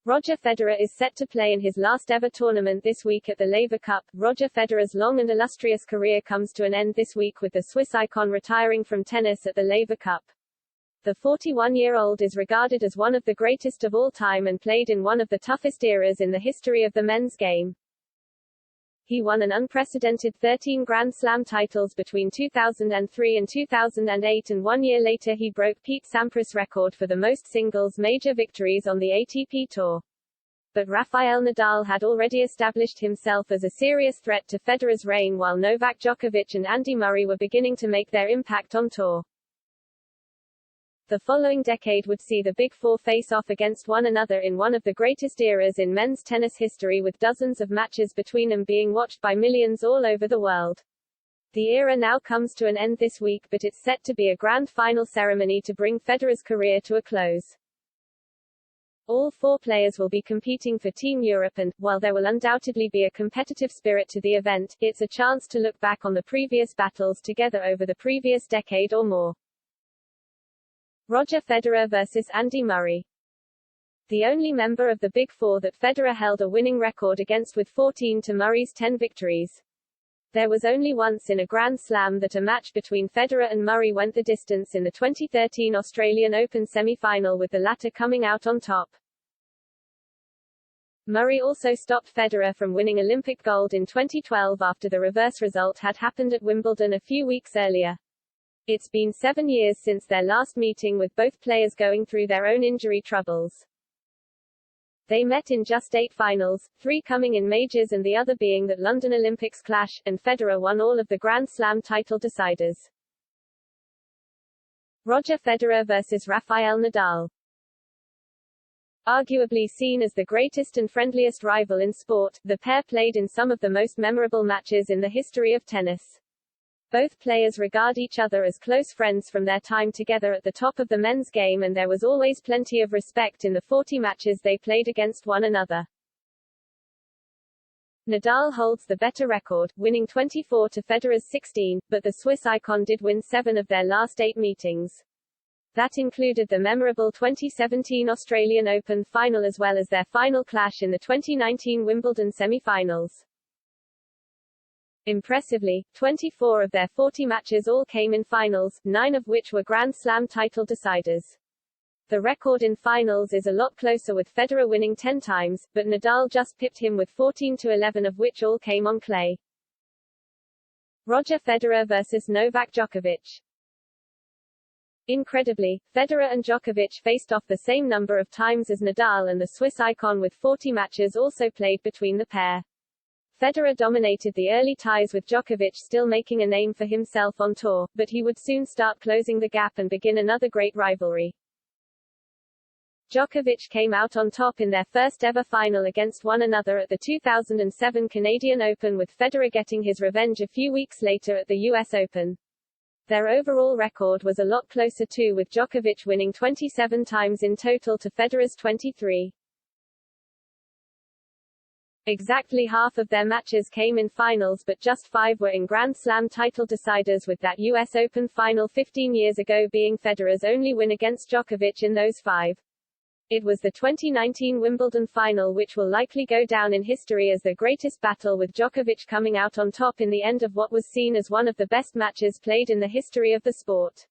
Roger Federer is set to play in his last-ever tournament this week at the Laver Cup. Roger Federer's long and illustrious career comes to an end this week with the Swiss icon retiring from tennis at the Laver Cup. The 41-year-old is regarded as one of the greatest of all time and played in one of the toughest eras in the history of the men's game. He won an unprecedented 13 Grand Slam titles between 2003 and 2008, and 1 year later he broke Pete Sampras' record for the most singles major victories on the ATP Tour. But Rafael Nadal had already established himself as a serious threat to Federer's reign, while Novak Djokovic and Andy Murray were beginning to make their impact on tour. The following decade would see the Big Four face off against one another in one of the greatest eras in men's tennis history, with dozens of matches between them being watched by millions all over the world. The era now comes to an end this week, but it's set to be a grand final ceremony to bring Federer's career to a close. All four players will be competing for Team Europe and, while there will undoubtedly be a competitive spirit to the event, it's a chance to look back on the previous battles together over the previous decade or more. Roger Federer vs. Andy Murray. The only member of the Big Four that Federer held a winning record against, with 14 to Murray's 10 victories. There was only once in a Grand Slam that a match between Federer and Murray went the distance, in the 2013 Australian Open semi-final, with the latter coming out on top. Murray also stopped Federer from winning Olympic gold in 2012 after the reverse result had happened at Wimbledon a few weeks earlier. It's been 7 years since their last meeting, with both players going through their own injury troubles. They met in just 8 finals, 3 coming in majors and the other being that London Olympics clash, and Federer won all of the Grand Slam title deciders. Roger Federer vs. Rafael Nadal. Arguably seen as the greatest and friendliest rival in sport, the pair played in some of the most memorable matches in the history of tennis. Both players regard each other as close friends from their time together at the top of the men's game, and there was always plenty of respect in the 40 matches they played against one another. Nadal holds the better record, winning 24 to Federer's 16, but the Swiss icon did win 7 of their last 8 meetings. That included the memorable 2017 Australian Open final as well as their final clash in the 2019 Wimbledon semi-finals. Impressively, 24 of their 40 matches all came in finals, 9 of which were Grand Slam title deciders. The record in finals is a lot closer, with Federer winning 10 times, but Nadal just pipped him with 14 to 11 of which all came on clay. Roger Federer vs. Novak Djokovic. Incredibly, Federer and Djokovic faced off the same number of times as Nadal, and the Swiss icon with 40 matches also played between the pair. Federer dominated the early ties, with Djokovic still making a name for himself on tour, but he would soon start closing the gap and begin another great rivalry. Djokovic came out on top in their first ever final against one another at the 2007 Canadian Open, with Federer getting his revenge a few weeks later at the US Open. Their overall record was a lot closer too, with Djokovic winning 27 times in total to Federer's 23. Exactly half of their matches came in finals, but just 5 were in Grand Slam title deciders, with that US Open final 15 years ago being Federer's only win against Djokovic in those 5. It was the 2019 Wimbledon final which will likely go down in history as the greatest battle, with Djokovic coming out on top in the end of what was seen as one of the best matches played in the history of the sport.